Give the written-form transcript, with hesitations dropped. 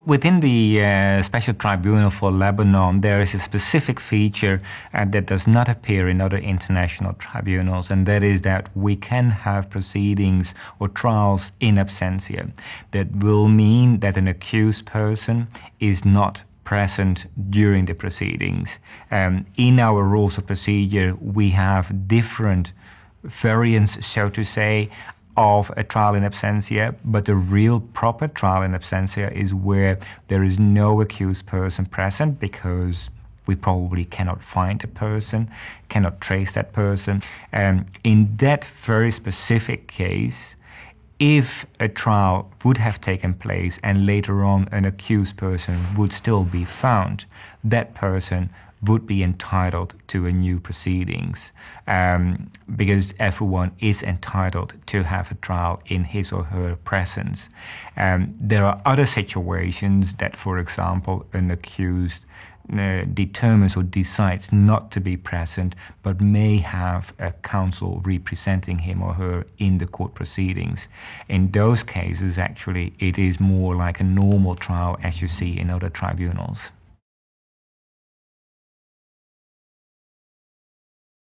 Within the Special Tribunal for Lebanon, there is a specific feature that does not appear in other international tribunals, and that is that we can have proceedings or trials in absentia. That will mean that an accused person is not present during the proceedings. In our rules of procedure, we have different variants, so to say, of a trial in absentia, but the real proper trial in absentia is where there is no accused person present because we probably cannot find a person, cannot trace that person. In that very specific case, if a trial would have taken place and later on an accused person would still be found, that person would be entitled to a new proceedings because everyone is entitled to have a trial in his or her presence. There are other situations that, for example, an accused determines or decides not to be present but may have a counsel representing him or her in the court proceedings. In those cases, actually, it is more like a normal trial as you see in other tribunals.